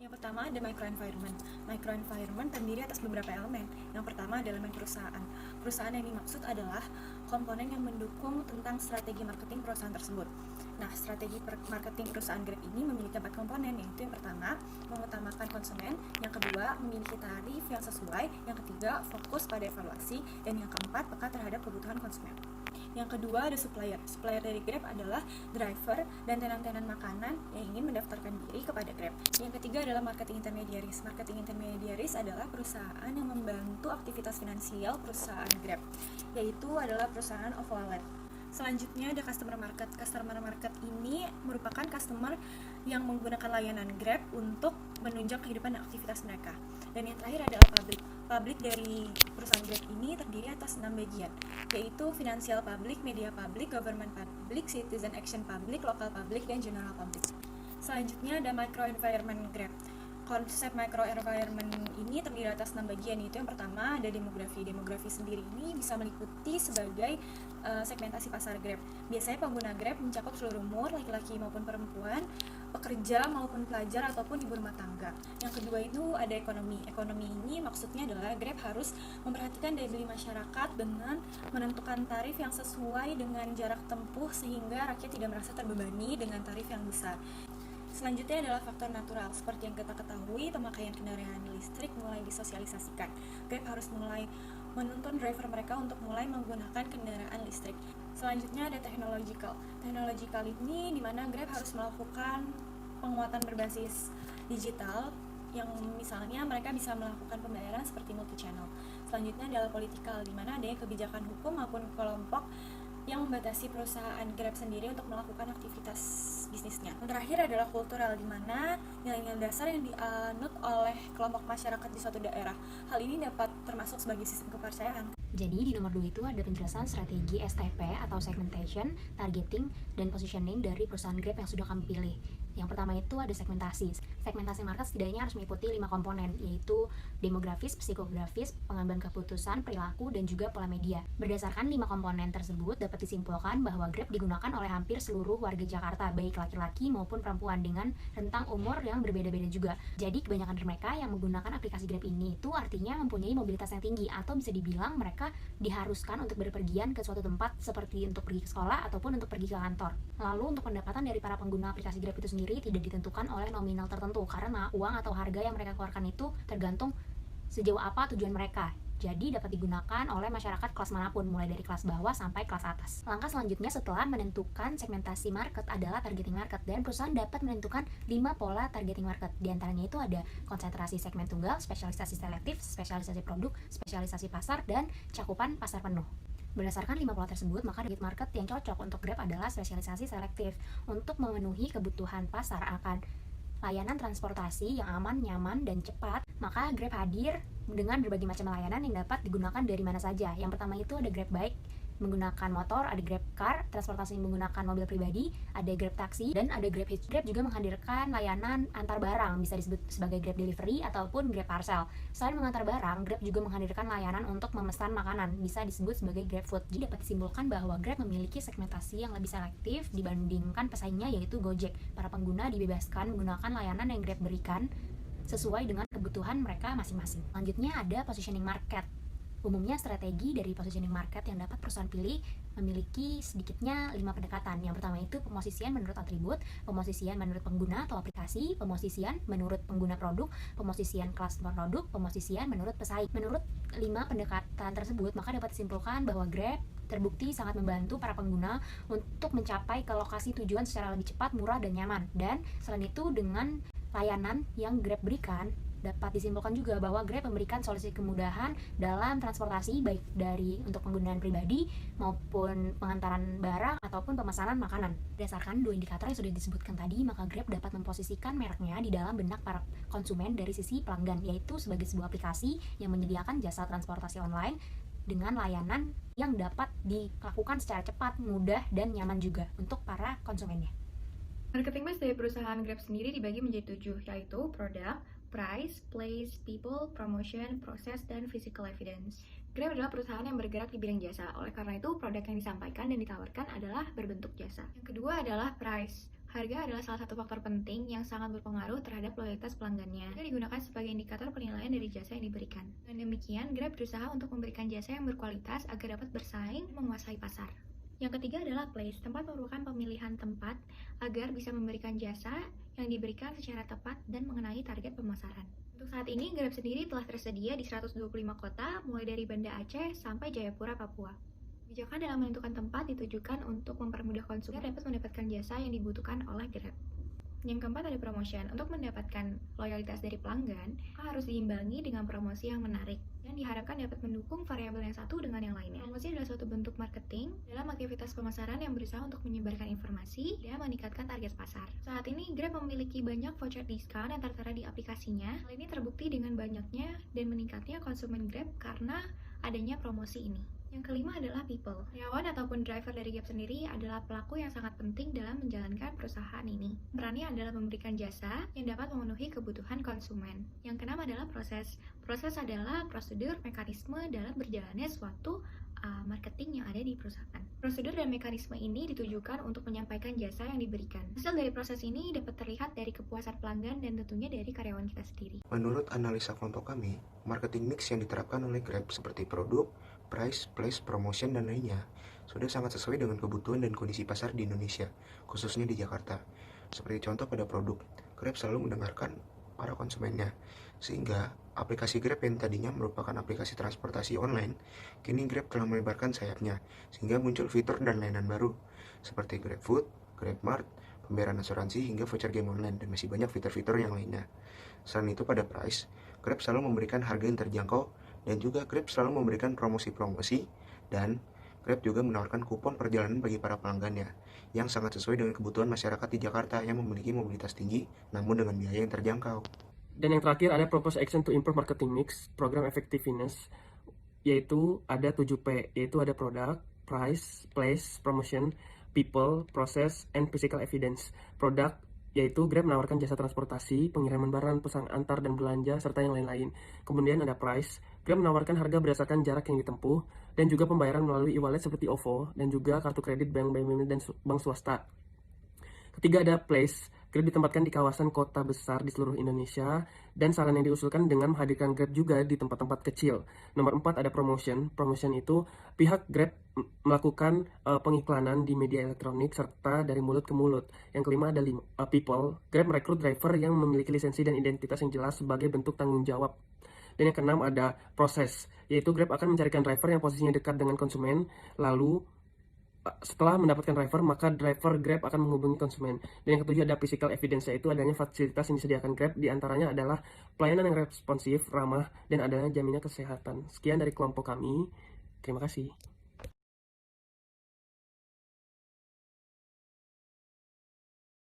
Yang pertama ada microenvironment. Microenvironment terdiri atas beberapa elemen. Yang pertama adalah elemen perusahaan. Perusahaan yang dimaksud adalah komponen yang mendukung tentang strategi marketing perusahaan tersebut. Nah, strategi marketing perusahaan Grab ini memiliki 4 komponen, yaitu yang pertama, mengutamakan konsumen, yang kedua, memiliki tarif yang sesuai, yang ketiga, fokus pada evaluasi, dan yang keempat, peka terhadap kebutuhan konsumen. Yang kedua ada supplier. Supplier dari Grab adalah driver dan tenan-tenan makanan yang ingin mendaftarkan diri kepada Grab. Yang ketiga adalah marketing intermediaries. Marketing intermediaries adalah perusahaan yang membantu aktivitas finansial perusahaan Grab, yaitu adalah perusahaan of wallet. Selanjutnya ada customer market. Customer market ini merupakan customer yang menggunakan layanan Grab untuk menunjang kehidupan dan aktivitas mereka. Dan yang terakhir adalah public. Public dari perusahaan Grab ini terdiri atas 6 bagian, yaitu financial public, media public, government public, citizen action public, local public, dan general public. Selanjutnya ada microenvironment Grab. Konsep microenvironment ini terdiri atas 6 bagian, yaitu yang pertama ada demografi. Demografi sendiri ini bisa meliputi sebagai segmentasi pasar Grab. Biasanya pengguna Grab mencakup seluruh umur, laki-laki maupun perempuan, pekerja maupun pelajar ataupun ibu rumah tangga. Yang kedua itu ada ekonomi. Ekonomi ini maksudnya adalah Grab harus memperhatikan daya beli masyarakat dengan menentukan tarif yang sesuai dengan jarak tempuh sehingga rakyat tidak merasa terbebani dengan tarif yang besar. Selanjutnya adalah faktor natural. Seperti yang kita ketahui, pemakaian kendaraan listrik mulai disosialisasikan. Grab harus mulai menuntun driver mereka untuk mulai menggunakan kendaraan listrik. Selanjutnya ada technological. Technological ini dimana Grab harus melakukan penguatan berbasis digital, yang misalnya mereka bisa melakukan pembayaran seperti multi-channel. Selanjutnya adalah political, dimana adanya kebijakan hukum maupun kelompok yang membatasi perusahaan Grab sendiri untuk melakukan aktivitas bisnisnya. Yang terakhir adalah kultural, di mana nilai-nilai dasar yang dianut oleh kelompok masyarakat di suatu daerah. Hal ini dapat termasuk sebagai sistem kepercayaan. Jadi di nomor 2 itu ada penjelasan strategi STP atau segmentation, targeting, dan positioning dari perusahaan Grab yang sudah kami pilih. Yang pertama itu ada segmentasi. Segmentasi market setidaknya harus meliputi 5 komponen, yaitu demografis, psikografis, pengambilan keputusan, perilaku, dan juga pola media. Berdasarkan 5 komponen tersebut, dapat disimpulkan bahwa Grab digunakan oleh hampir seluruh warga Jakarta, baik laki-laki maupun perempuan, dengan rentang umur yang berbeda-beda juga. Jadi kebanyakan dari mereka yang menggunakan aplikasi Grab ini itu artinya mempunyai mobilitas yang tinggi, atau bisa dibilang mereka diharuskan untuk berpergian ke suatu tempat seperti untuk pergi ke sekolah ataupun untuk pergi ke kantor. Lalu untuk pendapatan dari para pengguna aplikasi Grab itu sendiri tidak ditentukan oleh nominal tertentu, karena uang atau harga yang mereka keluarkan itu tergantung sejauh apa tujuan mereka. Jadi dapat digunakan oleh masyarakat kelas manapun, mulai dari kelas bawah sampai kelas atas. Langkah selanjutnya setelah menentukan segmentasi market adalah targeting market, dan perusahaan dapat menentukan 5 pola targeting market. Di antaranya itu ada konsentrasi segmen tunggal, spesialisasi selektif, spesialisasi produk, spesialisasi pasar, dan cakupan pasar penuh. Berdasarkan 5 pola tersebut, maka target market yang cocok untuk Grab adalah spesialisasi selektif. Untuk memenuhi kebutuhan pasar akan layanan transportasi yang aman, nyaman, dan cepat, maka Grab hadir dengan berbagai macam layanan yang dapat digunakan dari mana saja. Yang pertama itu ada Grab Bike menggunakan motor, ada Grab Car, transportasi menggunakan mobil pribadi, ada Grab Taxi, dan ada Grab Hitch. Grab juga menghadirkan layanan antar barang, bisa disebut sebagai Grab Delivery ataupun Grab Parcel. Selain mengantar barang, Grab juga menghadirkan layanan untuk memesan makanan, bisa disebut sebagai Grab Food. Jadi dapat disimpulkan bahwa Grab memiliki segmentasi yang lebih selektif dibandingkan pesaingnya, yaitu Gojek. Para pengguna dibebaskan menggunakan layanan yang Grab berikan sesuai dengan kebutuhan mereka masing-masing. Selanjutnya ada positioning market. Umumnya strategi dari positioning market yang dapat perusahaan pilih memiliki sedikitnya 5 pendekatan. Yang pertama itu pemosisian menurut atribut, pemosisian menurut pengguna atau aplikasi, pemosisian menurut pengguna produk, pemosisian kelas produk, pemosisian menurut pesaing. Menurut 5 pendekatan tersebut, maka dapat disimpulkan bahwa Grab terbukti sangat membantu para pengguna untuk mencapai ke lokasi tujuan secara lebih cepat, murah, dan nyaman. Dan selain itu dengan layanan yang Grab berikan, dapat disimpulkan juga bahwa Grab memberikan solusi kemudahan dalam transportasi, baik dari untuk penggunaan pribadi maupun pengantaran barang ataupun pemesanan makanan. Berdasarkan 2 indikator yang sudah disebutkan tadi, maka Grab dapat memposisikan mereknya di dalam benak para konsumen dari sisi pelanggan, yaitu sebagai sebuah aplikasi yang menyediakan jasa transportasi online dengan layanan yang dapat dilakukan secara cepat, mudah, dan nyaman juga untuk para konsumennya. Marketing mix dari perusahaan Grab sendiri dibagi menjadi 7, yaitu produk, price, place, people, promotion, proses, dan physical evidence. Grab adalah perusahaan yang bergerak di bidang jasa, oleh karena itu produk yang disampaikan dan ditawarkan adalah berbentuk jasa. Yang kedua adalah price. Harga adalah salah satu faktor penting yang sangat berpengaruh terhadap loyalitas pelanggannya. Harga digunakan sebagai indikator penilaian dari jasa yang diberikan. Dengan demikian, Grab berusaha untuk memberikan jasa yang berkualitas agar dapat bersaing dan menguasai pasar. Yang ketiga adalah place. Tempat merupakan pemilihan tempat agar bisa memberikan jasa yang diberikan secara tepat dan mengenai target pemasaran. Untuk saat ini, Grab sendiri telah tersedia di 125 kota, mulai dari Banda Aceh sampai Jayapura, Papua. Kebijakan dalam menentukan tempat ditujukan untuk mempermudah konsumen dapat mendapatkan jasa yang dibutuhkan oleh Grab. Yang keempat ada promotion. Untuk mendapatkan loyalitas dari pelanggan, harus diimbangi dengan promosi yang menarik yang diharapkan dapat mendukung variabel yang satu dengan yang lainnya. Promosi adalah suatu bentuk marketing dalam aktivitas pemasaran yang berusaha untuk menyebarkan informasi dan meningkatkan target pasar. Saat ini Grab memiliki banyak voucher diskon yang tertera di aplikasinya. Hal ini terbukti dengan banyaknya dan meningkatnya konsumen Grab karena adanya promosi ini. Yang kelima adalah people. Karyawan ataupun driver dari Grab sendiri adalah pelaku yang sangat penting dalam menjalankan perusahaan ini. Perannya adalah memberikan jasa yang dapat memenuhi kebutuhan konsumen. Yang keenam adalah proses. Proses adalah prosedur mekanisme dalam berjalannya suatu marketing yang ada di perusahaan. Prosedur dan mekanisme ini ditujukan untuk menyampaikan jasa yang diberikan. Hasil dari proses ini dapat terlihat dari kepuasan pelanggan dan tentunya dari karyawan kita sendiri. Menurut analisa kelompok kami, marketing mix yang diterapkan oleh Grab seperti produk, price, place, promotion, dan lainnya sudah sangat sesuai dengan kebutuhan dan kondisi pasar di Indonesia, khususnya di Jakarta. Seperti contoh pada produk, Grab selalu mendengarkan para konsumennya, sehingga aplikasi Grab yang tadinya merupakan aplikasi transportasi online, kini Grab telah melebarkan sayapnya, sehingga muncul fitur dan layanan baru, seperti GrabFood, GrabMart, pembayaran asuransi, hingga voucher game online, dan masih banyak fitur-fitur yang lainnya. Selain itu pada price, Grab selalu memberikan harga yang terjangkau, dan juga Grab selalu memberikan promosi-promosi, dan Grab juga menawarkan kupon perjalanan bagi para pelanggannya, yang sangat sesuai dengan kebutuhan masyarakat di Jakarta yang memiliki mobilitas tinggi, namun dengan biaya yang terjangkau. Dan yang terakhir ada Proposed Action to Improve Marketing Mix, Program Effectiveness, yaitu ada 7P, yaitu ada Product, Price, Place, Promotion, People, Process, and Physical Evidence. Product, yaitu Grab menawarkan jasa transportasi, pengiriman barang, pesan antar dan belanja, serta yang lain-lain. Kemudian ada Price, Grab menawarkan harga berdasarkan jarak yang ditempuh, dan juga pembayaran melalui e-wallet seperti OVO, dan juga kartu kredit bank BUMN dan bank swasta. Ketiga ada Place, Grab ditempatkan di kawasan kota besar di seluruh Indonesia, dan saran yang diusulkan dengan menghadirkan Grab juga di tempat-tempat kecil. Nomor 4 ada Promotion. Promotion itu pihak Grab melakukan pengiklanan di media elektronik serta dari mulut ke mulut. Yang kelima ada People. Grab merekrut driver yang memiliki lisensi dan identitas yang jelas sebagai bentuk tanggung jawab. Dan yang keenam ada Proses, yaitu Grab akan mencarikan driver yang posisinya dekat dengan konsumen, lalu setelah mendapatkan driver, maka driver Grab akan menghubungi konsumen. Dan yang ketujuh ada Physical Evidence, yaitu adanya fasilitas yang disediakan Grab, diantaranya adalah pelayanan yang responsif, ramah, dan adanya jaminan kesehatan. Sekian dari kelompok kami, terima kasih.